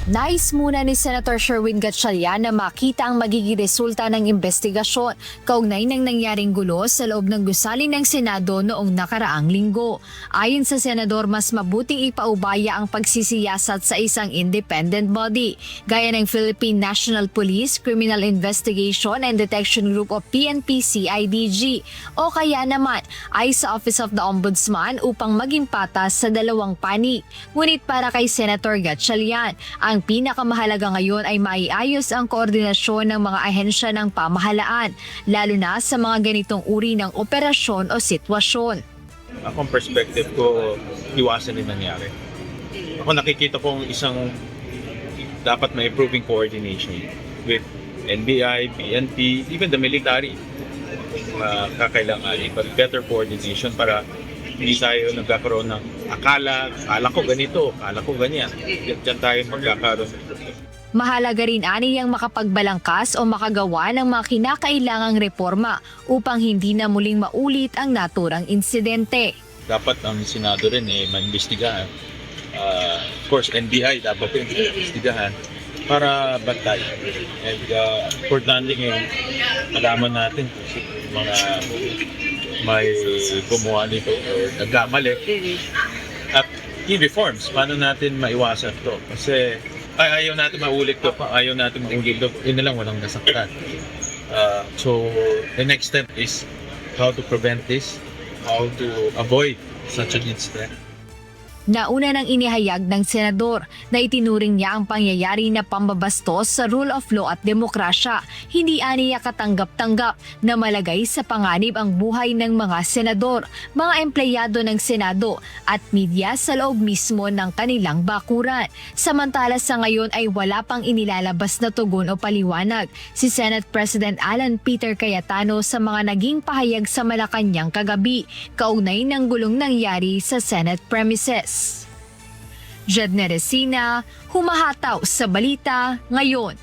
Nais muna ni Senator Sherwin Gatchalian na makita ang magiging resulta ng investigasyon kaugnay ng nangyaring gulo sa loob ng gusali ng Senado noong nakaraang linggo. Ayon sa Senador, mas mabuting ipaubaya ang pagsisiyasat sa isang independent body, gaya ng Philippine National Police Criminal Investigation and Detection Group o PNP-CIDG, o kaya naman ay sa Office of the Ombudsman upang maging patas sa dalawang panig. Ngunit para kay Senator Gatchalian, ang pinakamahalaga ngayon ay maiayos ang koordinasyon ng mga ahensya ng pamahalaan, lalo na sa mga ganitong uri ng operasyon o sitwasyon. Akong perspective ko, iwasan din nangyari. Ako nakikita kong isang dapat may improving coordination with NBI, PNP, even the military. Kakailangan better coordination para hindi tayo nagkakaroon ng akala ko ganito, akala ko ganyan. Diyan tayo magkakaroon. Mahalaga rin aniyang makapagbalangkas o makagawa ng mga kinakailangang reforma upang hindi na muling maulit ang naturang insidente. Dapat ang Senado rin maimbestigahan. Of course, NBI dapat rin imbestigahan para bantay. And importante ngayon, malaman natin kung mga may gumawa nito o nagkamali. At yung reforms, paano natin maiwasan to? Kasi ayaw natin maulit to, ayaw natin maulit to. Yun na lang, walang nasaktan. So, the next step is how to prevent this, how to avoid such an incident. Nauna nang inihayag ng senador na itinuring niya ang pangyayari na pambabastos sa rule of law at demokrasya. Hindi aniya katanggap-tanggap na malagay sa panganib ang buhay ng mga senador, mga empleyado ng Senado at media sa loob mismo ng kanilang bakuran. Samantala sa ngayon ay wala pang inilalabas na tugon o paliwanag si Senate President Alan Peter Cayetano sa mga naging pahayag sa Malacanang kagabi kaugnay ng gulong nangyari sa Senate premises. Jedne Resina, humahataw sa balita ngayon.